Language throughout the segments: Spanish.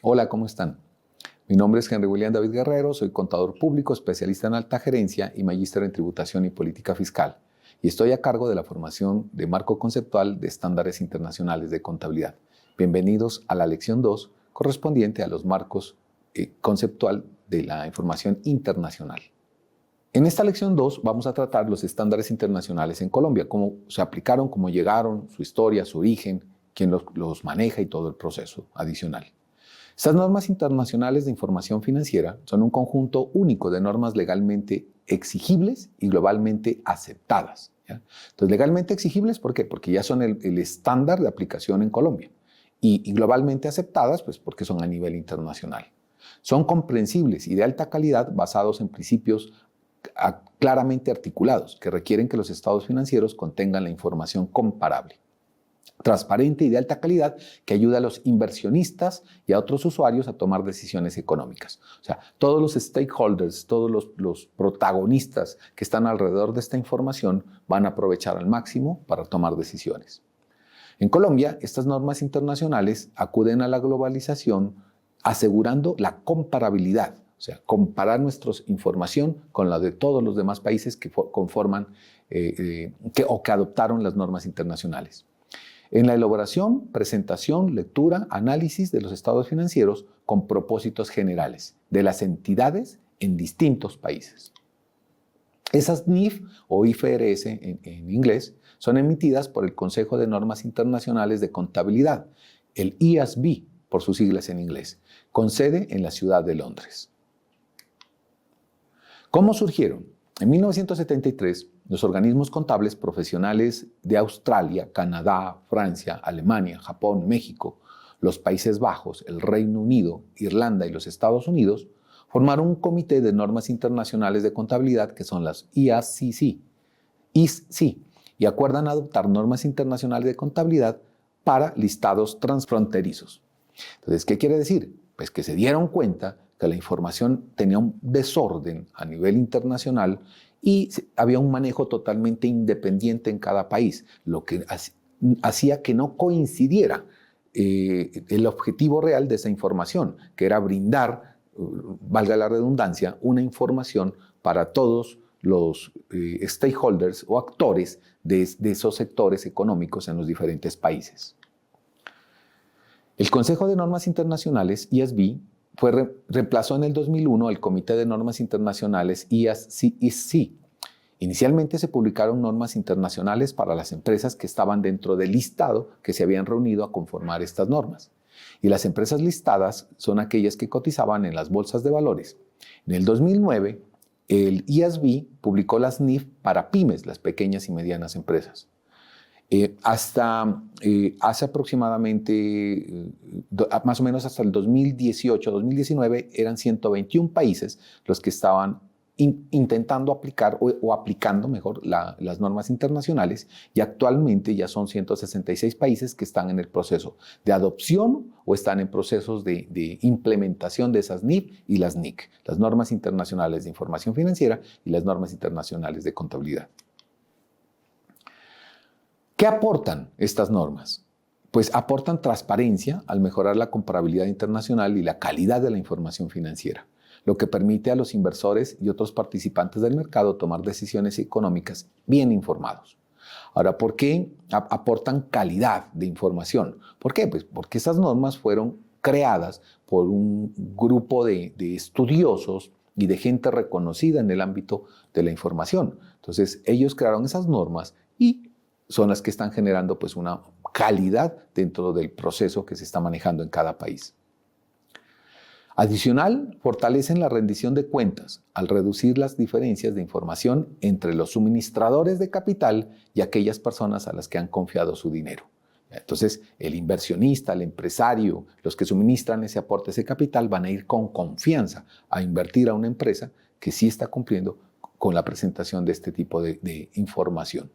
Hola, ¿cómo están? Mi nombre es Henry William David Guerrero, soy contador público, especialista en alta gerencia y magíster en tributación y política fiscal. Y estoy a cargo de la formación de marco conceptual de estándares internacionales de contabilidad. Bienvenidos a la lección 2, correspondiente a los marcos conceptual de la información internacional. En esta lección 2 vamos a tratar los estándares internacionales en Colombia, cómo se aplicaron, cómo llegaron, su historia, su origen, quién los maneja y todo el proceso adicional. Estas normas internacionales de información financiera son un conjunto único de normas legalmente exigibles y globalmente aceptadas, ¿ya? Entonces, legalmente exigibles, ¿por qué? Porque ya son el estándar de aplicación en Colombia. Y globalmente aceptadas, pues porque son a nivel internacional. Son comprensibles y de alta calidad basados en principios claramente articulados que requieren que los estados financieros contengan la información comparable, transparente y de alta calidad que ayuda a los inversionistas y a otros usuarios a tomar decisiones económicas. O sea, todos los stakeholders, todos los protagonistas que están alrededor de esta información van a aprovechar al máximo para tomar decisiones. En Colombia, estas normas internacionales acuden a la globalización asegurando la comparabilidad, o sea, comparar nuestra información con la de todos los demás países que conforman o que adoptaron las normas internacionales. En la elaboración, presentación, lectura, análisis de los estados financieros con propósitos generales de las entidades en distintos países. Esas NIF o IFRS en inglés son emitidas por el Consejo de Normas Internacionales de Contabilidad, el IASB por sus siglas en inglés, con sede en la ciudad de Londres. ¿Cómo surgieron? En 1973, los organismos contables profesionales de Australia, Canadá, Francia, Alemania, Japón, México, los Países Bajos, el Reino Unido, Irlanda y los Estados Unidos formaron un comité de normas internacionales de contabilidad que son las IACC, y acuerdan adoptar normas internacionales de contabilidad para listados transfronterizos. Entonces, ¿qué quiere decir? Pues que se dieron cuenta que la información tenía un desorden a nivel internacional y había un manejo totalmente independiente en cada país, lo que hacía que no coincidiera el objetivo real de esa información, que era brindar, valga la redundancia, una información para todos los stakeholders o actores de esos sectores económicos en los diferentes países. El Consejo de Normas Internacionales, IASB, reemplazó en el 2001 al Comité de Normas Internacionales IASC. Inicialmente se publicaron normas internacionales para las empresas que estaban dentro del listado que se habían reunido a conformar estas normas. Y las empresas listadas son aquellas que cotizaban en las bolsas de valores. En el 2009, el IASB publicó las NIF para pymes, las pequeñas y medianas empresas. Hace aproximadamente, más o menos hasta el 2018-2019, eran 121 países los que estaban intentando aplicar o aplicando mejor las normas internacionales, y actualmente ya son 166 países que están en el proceso de adopción o están en procesos de implementación de esas NIF y las NIC, las normas internacionales de información financiera y las normas internacionales de contabilidad. ¿Qué aportan estas normas? Pues aportan transparencia al mejorar la comparabilidad internacional y la calidad de la información financiera, lo que permite a los inversores y otros participantes del mercado tomar decisiones económicas bien informados. Ahora, ¿por qué aportan calidad de información? ¿Por qué? Pues porque esas normas fueron creadas por un grupo de estudiosos y de gente reconocida en el ámbito de la información. Entonces, ellos crearon esas normas y son las que están generando pues una calidad dentro del proceso que se está manejando en cada país. Adicional, fortalecen la rendición de cuentas al reducir las diferencias de información entre los suministradores de capital y aquellas personas a las que han confiado su dinero. Entonces, el inversionista, el empresario, los que suministran ese aporte, ese capital, van a ir con confianza a invertir a una empresa que sí está cumpliendo con la presentación de este tipo de información.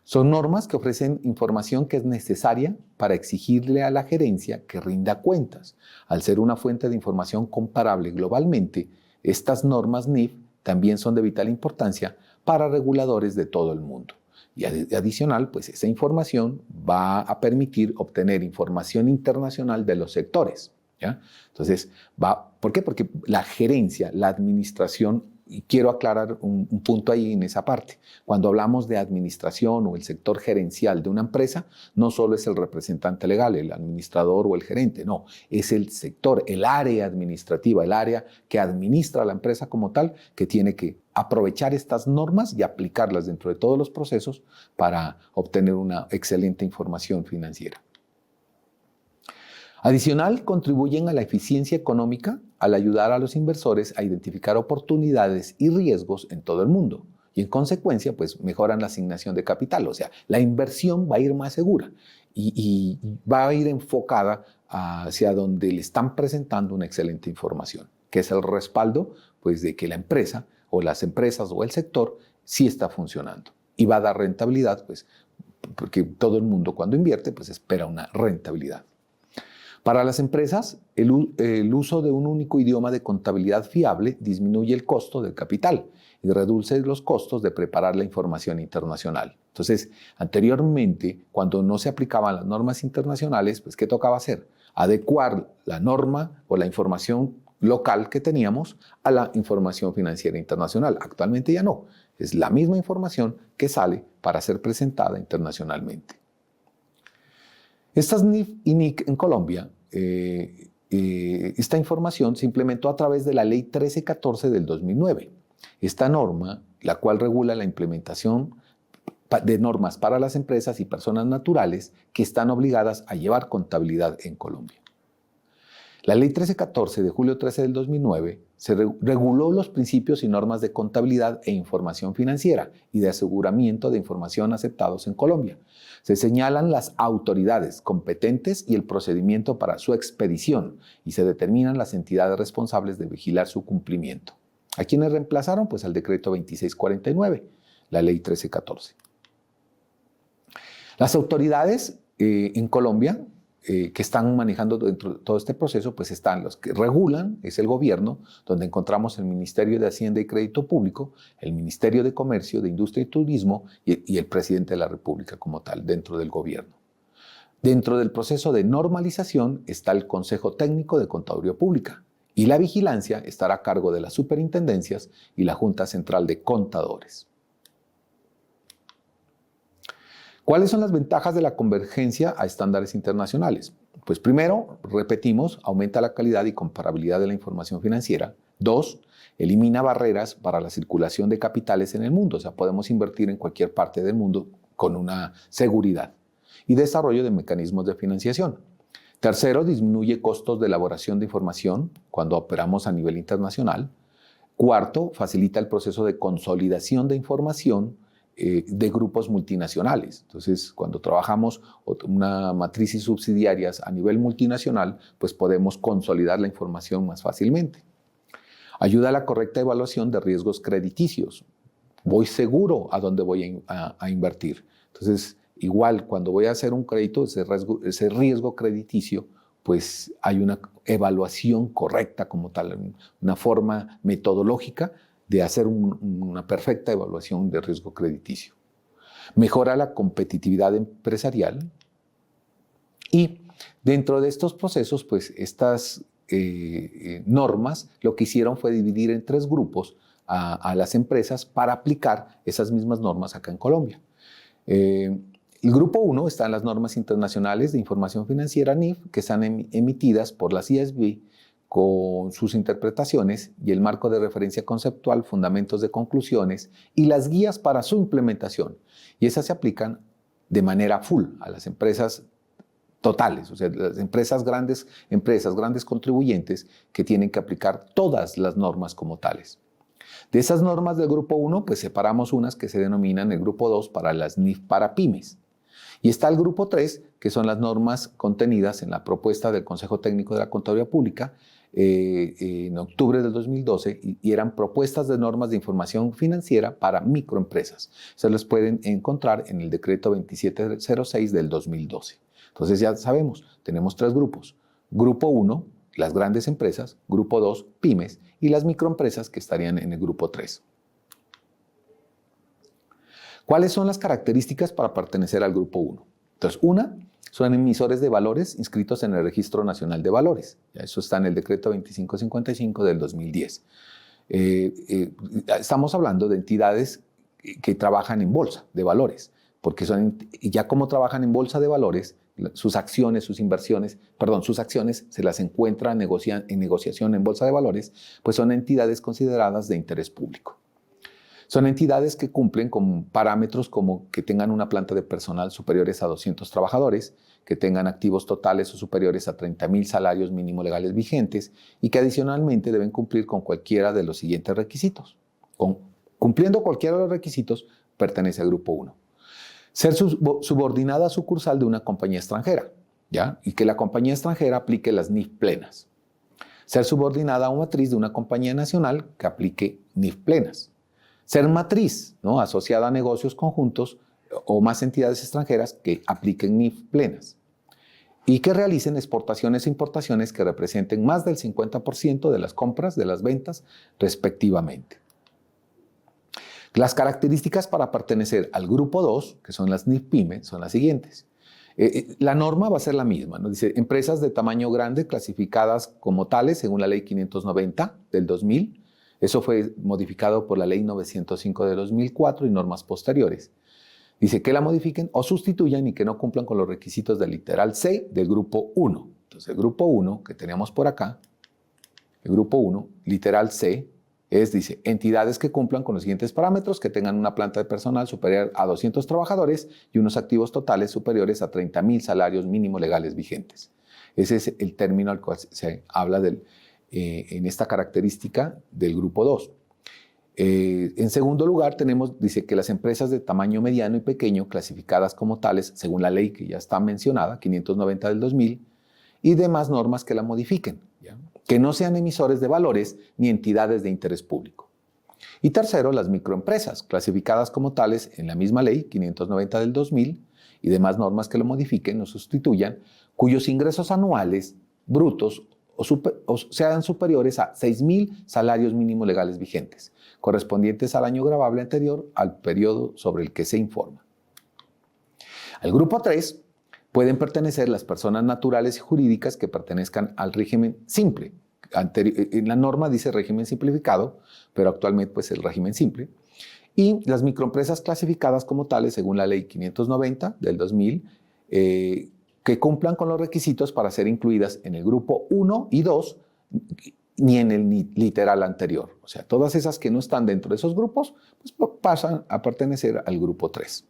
Son normas que ofrecen información que es necesaria para exigirle a la gerencia que rinda cuentas. Al ser una fuente de información comparable globalmente, estas normas NIF también son de vital importancia para reguladores de todo el mundo. Y adicional, pues esa información va a permitir obtener información internacional de los sectores. ¿ya? Entonces, ¿por qué? Porque la gerencia, la administración, y quiero aclarar un punto ahí en esa parte. Cuando hablamos de administración o el sector gerencial de una empresa, no solo es el representante legal, el administrador o el gerente, no, es el sector, el área administrativa, el área que administra la empresa como tal, que tiene que aprovechar estas normas y aplicarlas dentro de todos los procesos para obtener una excelente información financiera. Adicional, contribuyen a la eficiencia económica al ayudar a los inversores a identificar oportunidades y riesgos en todo el mundo. Y en consecuencia, pues mejoran la asignación de capital. O sea, la inversión va a ir más segura y va a ir enfocada hacia donde le están presentando una excelente información, que es el respaldo pues, de que la empresa o las empresas o el sector sí está funcionando. Y va a dar rentabilidad, pues, porque todo el mundo cuando invierte pues espera una rentabilidad. Para las empresas, el uso de un único idioma de contabilidad fiable disminuye el costo del capital y reduce los costos de preparar la información internacional. Entonces, anteriormente, cuando no se aplicaban las normas internacionales, pues, ¿qué tocaba hacer? Adecuar la norma o la información local que teníamos a la información financiera internacional. Actualmente ya no. Es la misma información que sale para ser presentada internacionalmente. Estas NIF y NIC en Colombia, esta información se implementó a través de la Ley 1314 del 2009. Esta norma, la cual regula la implementación de normas para las empresas y personas naturales que están obligadas a llevar contabilidad en Colombia. La Ley 1314 de julio 13 del 2009 se reguló los principios y normas de contabilidad e información financiera y de aseguramiento de información aceptados en Colombia. Se señalan las autoridades competentes y el procedimiento para su expedición y se determinan las entidades responsables de vigilar su cumplimiento. ¿A quiénes reemplazaron? Pues al decreto 2649, la Ley 1314. Las autoridades en Colombia que están manejando dentro de todo este proceso, pues están los que regulan, es el gobierno, donde encontramos el Ministerio de Hacienda y Crédito Público, el Ministerio de Comercio, de Industria y Turismo y el presidente de la República como tal, dentro del gobierno. Dentro del proceso de normalización está el Consejo Técnico de Contaduría Pública y la vigilancia estará a cargo de las superintendencias y la Junta Central de Contadores. ¿Cuáles son las ventajas de la convergencia a estándares internacionales? Pues primero, repetimos, aumenta la calidad y comparabilidad de la información financiera. 2, elimina barreras para la circulación de capitales en el mundo, o sea, podemos invertir en cualquier parte del mundo con una seguridad. Y desarrollo de mecanismos de financiación. Tercero, disminuye costos de elaboración de información cuando operamos a nivel internacional. Cuarto, facilita el proceso de consolidación de información de grupos multinacionales. Entonces, cuando trabajamos una matriz y subsidiarias a nivel multinacional, pues podemos consolidar la información más fácilmente. Ayuda a la correcta evaluación de riesgos crediticios. Voy seguro a dónde voy a invertir. Entonces, igual cuando voy a hacer un crédito, ese riesgo crediticio, pues hay una evaluación correcta como tal, una forma metodológica de hacer una perfecta evaluación de riesgo crediticio. Mejora la competitividad empresarial y dentro de estos procesos, pues estas normas lo que hicieron fue dividir en 3 grupos a las empresas para aplicar esas mismas normas acá en Colombia. El grupo 1 están las normas internacionales de información financiera NIF que están emitidas por las ISB con sus interpretaciones y el marco de referencia conceptual, fundamentos de conclusiones y las guías para su implementación. Y esas se aplican de manera full a las empresas totales, o sea, las grandes contribuyentes que tienen que aplicar todas las normas como tales. De esas normas del grupo 1, pues separamos unas que se denominan el grupo 2 para las NIF para pymes. Y está el grupo 3, que son las normas contenidas en la propuesta del Consejo Técnico de la Contaduría Pública en octubre del 2012 y eran propuestas de normas de información financiera para microempresas. Se las pueden encontrar en el decreto 2706 del 2012. Entonces ya sabemos, tenemos 3 grupos. Grupo 1, las grandes empresas. Grupo 2, pymes. Y las microempresas que estarían en el grupo 3. ¿Cuáles son las características para pertenecer al grupo 1? Entonces, una, son emisores de valores inscritos en el Registro Nacional de Valores. Ya eso está en el decreto 2555 del 2010. Estamos hablando de entidades que trabajan en bolsa de valores, porque ya como trabajan en bolsa de valores, sus acciones se las encuentra en negociación en bolsa de valores, pues son entidades consideradas de interés público. Son entidades que cumplen con parámetros como que tengan una planta de personal superiores a 200 trabajadores, que tengan activos totales o superiores a 30,000 salarios mínimos legales vigentes y que adicionalmente deben cumplir con cualquiera de los siguientes requisitos. Cumpliendo cualquiera de los requisitos, pertenece al grupo 1. Ser subordinada sucursal de una compañía extranjera, ¿ya? Y que la compañía extranjera aplique las NIF plenas. Ser subordinada o matriz de una compañía nacional que aplique NIF plenas. Ser matriz, ¿no? Asociada a negocios conjuntos o más entidades extranjeras que apliquen NIF plenas. Y que realicen exportaciones e importaciones que representen más del 50% de las compras, de las ventas, respectivamente. Las características para pertenecer al grupo 2, que son las NIF-PYME, son las siguientes. La norma va a ser la misma, ¿no? Dice, empresas de tamaño grande clasificadas como tales según la Ley 590 del 2000. Eso fue modificado por la Ley 905 de 2004 y normas posteriores. Dice que la modifiquen o sustituyan y que no cumplan con los requisitos del literal C del grupo 1. Entonces, el grupo 1 que teníamos por acá, el grupo 1, literal C, dice, entidades que cumplan con los siguientes parámetros, que tengan una planta de personal superior a 200 trabajadores y unos activos totales superiores a 30,000 salarios mínimos legales vigentes. Ese es el término al cual se habla en esta característica del grupo 2. En segundo lugar, dice que las empresas de tamaño mediano y pequeño, clasificadas como tales, según la ley que ya está mencionada, 590 del 2000, y demás normas que la modifiquen, ¿ya? Que no sean emisores de valores ni entidades de interés público. Y tercero, las microempresas, clasificadas como tales en la misma ley, 590 del 2000, y demás normas que lo modifiquen o sustituyan, cuyos ingresos anuales brutos o sean superiores a 6,000 salarios mínimos legales vigentes, correspondientes al año gravable anterior al periodo sobre el que se informa. Al grupo 3 pueden pertenecer las personas naturales y jurídicas que pertenezcan al régimen simple. En la norma dice régimen simplificado, pero actualmente pues el régimen simple. Y las microempresas clasificadas como tales según la Ley 590 del 2000, que cumplan con los requisitos para ser incluidas en el grupo 1 y 2, ni en el literal anterior. O sea, todas esas que no están dentro de esos grupos, pues pasan a pertenecer al grupo 3.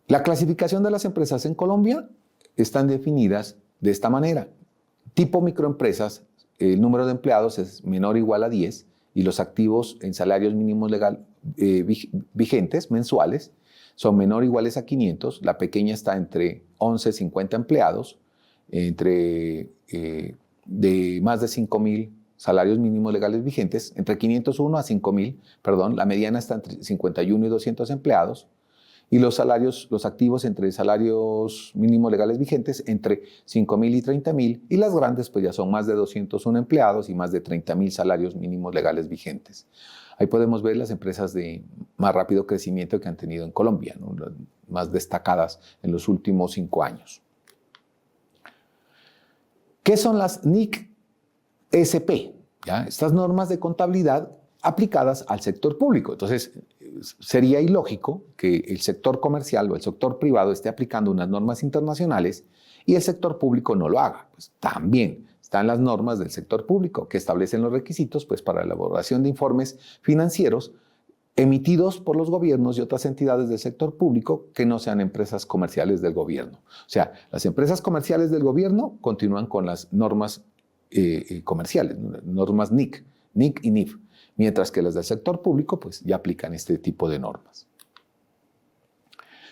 La clasificación de las empresas en Colombia están definidas de esta manera. Tipo microempresas, el número de empleados es menor o igual a 10 y los activos en salarios mínimos vigentes mensuales son menor o iguales a 500. La pequeña está entre 11 y 50 empleados, de más de 5,000 salarios mínimos legales vigentes, entre 501 a 5,000, perdón. La mediana está entre 51 y 200 empleados. Y los activos entre salarios mínimos legales vigentes entre 5,000 y 30,000, y las grandes pues ya son más de 201 empleados y más de 30,000 salarios mínimos legales vigentes. Ahí podemos ver las empresas de más rápido crecimiento que han tenido en Colombia, ¿no? Las más destacadas en los últimos 5 años. ¿Qué son las NIC-SP? ¿Ya? Estas normas de contabilidad aplicadas al sector público. Entonces, sería ilógico que el sector comercial o el sector privado esté aplicando unas normas internacionales y el sector público no lo haga. Pues también están las normas del sector público que establecen los requisitos pues, para la elaboración de informes financieros emitidos por los gobiernos y otras entidades del sector público que no sean empresas comerciales del gobierno. O sea, las empresas comerciales del gobierno continúan con las normas comerciales, normas NIC y NIF. Mientras que las del sector público pues, ya aplican este tipo de normas.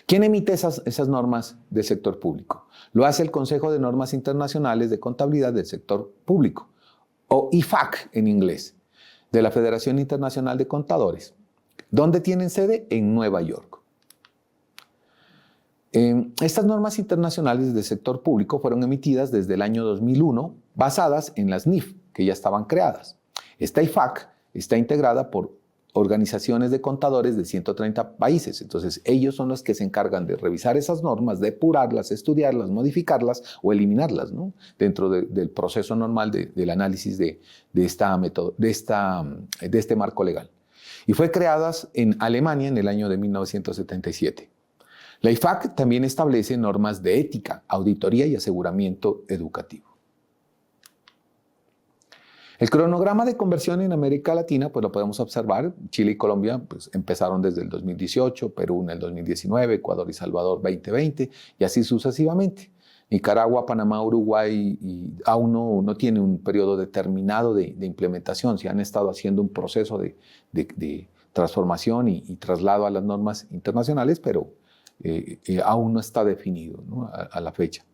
¿Quién emite esas normas del sector público? Lo hace el Consejo de Normas Internacionales de Contabilidad del Sector Público, o IFAC en inglés, de la Federación Internacional de Contadores. ¿Dónde tienen sede? En Nueva York. Estas normas internacionales del sector público fueron emitidas desde el año 2001, basadas en las NIF, que ya estaban creadas. Esta IFAC está integrada por organizaciones de contadores de 130 países. Entonces, ellos son los que se encargan de revisar esas normas, depurarlas, estudiarlas, modificarlas o eliminarlas, ¿no? Dentro del proceso normal del análisis de este marco legal. Y fue creadas en Alemania en el año de 1977. La IFAC también establece normas de ética, auditoría y aseguramiento educativo. El cronograma de conversión en América Latina, pues lo podemos observar. Chile y Colombia pues, empezaron desde el 2018, Perú en el 2019, Ecuador y Salvador 2020 y así sucesivamente. Nicaragua, Panamá, Uruguay y aún no tiene un periodo determinado de implementación. Se han estado haciendo un proceso de transformación y traslado a las normas internacionales, pero aún no está definido, ¿no? a la fecha.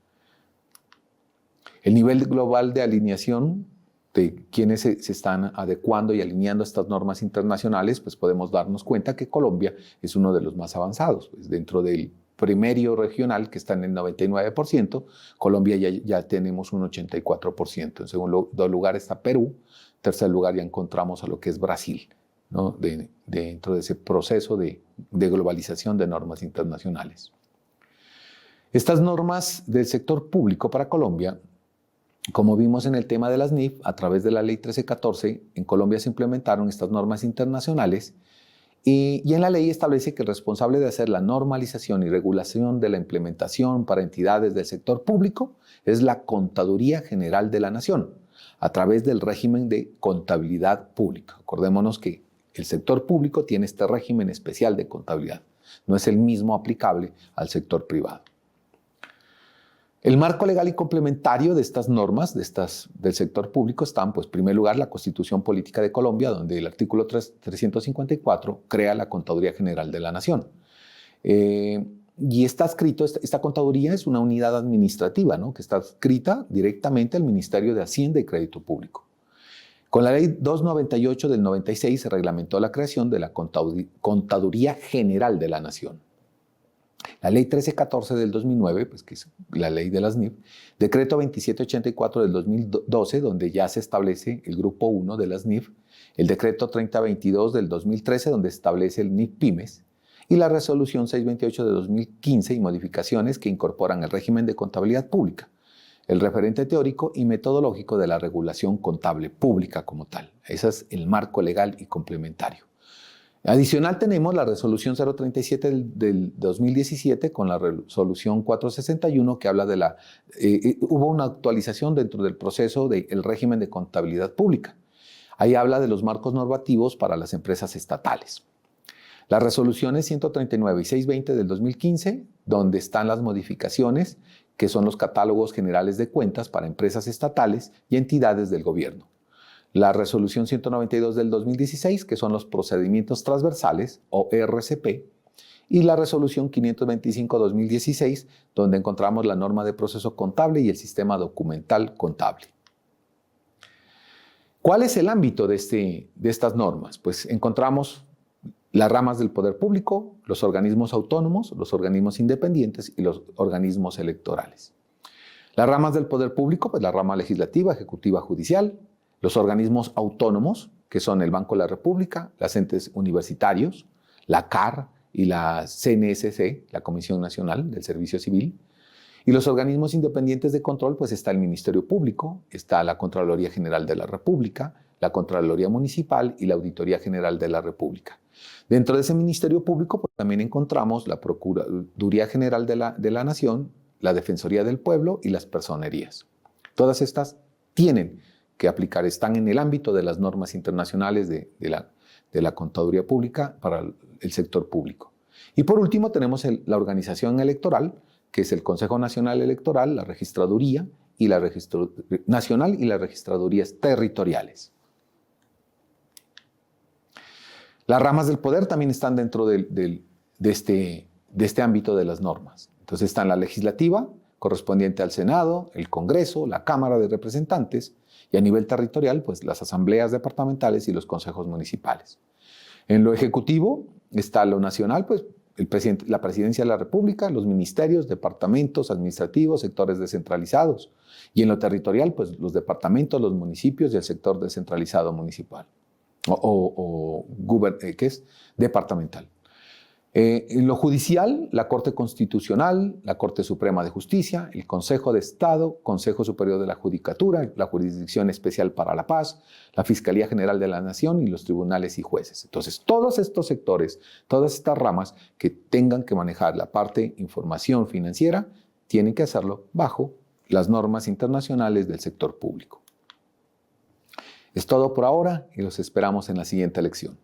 El nivel global de alineación de quienes se están adecuando y alineando estas normas internacionales, pues podemos darnos cuenta que Colombia es uno de los más avanzados. Pues dentro del primerio regional, que está en el 99%, Colombia ya tenemos un 84%. En segundo lugar está Perú. En tercer lugar ya encontramos a lo que es Brasil, ¿no? Dentro de ese proceso de globalización de normas internacionales. Estas normas del sector público para Colombia, como vimos en el tema de las NIF, a través de la Ley 1314, en Colombia se implementaron estas normas internacionales y en la ley establece que el responsable de hacer la normalización y regulación de la implementación para entidades del sector público es la Contaduría General de la Nación, a través del régimen de contabilidad pública. Acordémonos que el sector público tiene este régimen especial de contabilidad, no es el mismo aplicable al sector privado. El marco legal y complementario de estas normas del sector público están, pues, en primer lugar, la Constitución Política de Colombia, donde el artículo 354 crea la Contaduría General de la Nación. Y está escrito, esta contaduría es una unidad administrativa, ¿no? Que está adscrita directamente al Ministerio de Hacienda y Crédito Público. Con la Ley 298 del 96 se reglamentó la creación de la Contaduría General de la Nación. La Ley 1314 del 2009, pues, que es la ley de las NIF, Decreto 2784 del 2012, donde ya se establece el Grupo 1 de las NIF, el Decreto 3022 del 2013, donde establece el NIF Pymes, y la Resolución 628 de 2015 y modificaciones que incorporan el régimen de contabilidad pública, el referente teórico y metodológico de la regulación contable pública como tal. Ese es el marco legal y complementario. Adicional tenemos la resolución 037 del 2017 con la resolución 461 que habla de hubo una actualización dentro del proceso del régimen de contabilidad pública. Ahí habla de los marcos normativos para las empresas estatales. Las resoluciones 139 y 620 del 2015, donde están las modificaciones que son los catálogos generales de cuentas para empresas estatales y entidades del gobierno. La resolución 192 del 2016, que son los procedimientos transversales o RCP, y la resolución 525-2016, donde encontramos la norma de proceso contable y el sistema documental contable. ¿Cuál es el ámbito de estas normas? Pues encontramos las ramas del poder público, los organismos autónomos, los organismos independientes y los organismos electorales. Las ramas del poder público, pues la rama legislativa, ejecutiva, judicial. Los organismos autónomos, que son el Banco de la República, los entes universitarios, la CAR y la CNSC, la Comisión Nacional del Servicio Civil. Y los organismos independientes de control, pues está el Ministerio Público, está la Contraloría General de la República, la Contraloría Municipal y la Auditoría General de la República. Dentro de ese Ministerio Público, pues también encontramos la Procuraduría General de la Nación, la Defensoría del Pueblo y las personerías. Todas estas tienen que aplicar, están en el ámbito de las normas internacionales de la contaduría pública para el sector público. Y por último tenemos la organización electoral, que es el Consejo Nacional Electoral, la Registraduría y la Nacional y las registradurías territoriales. Las ramas del poder también están dentro de este ámbito de las normas. Entonces están la legislativa, correspondiente al Senado, el Congreso, la Cámara de Representantes, y a nivel territorial, pues las asambleas departamentales y los consejos municipales. En lo ejecutivo está lo nacional, pues la Presidencia de la República, los ministerios, departamentos administrativos, sectores descentralizados. Y en lo territorial, pues los departamentos, los municipios y el sector descentralizado municipal. ¿qué es? Departamental. En lo judicial, la Corte Constitucional, la Corte Suprema de Justicia, el Consejo de Estado, Consejo Superior de la Judicatura, la Jurisdicción Especial para la Paz, la Fiscalía General de la Nación y los tribunales y jueces. Entonces, todos estos sectores, todas estas ramas que tengan que manejar la parte información financiera, tienen que hacerlo bajo las normas internacionales del sector público. Es todo por ahora y los esperamos en la siguiente lección.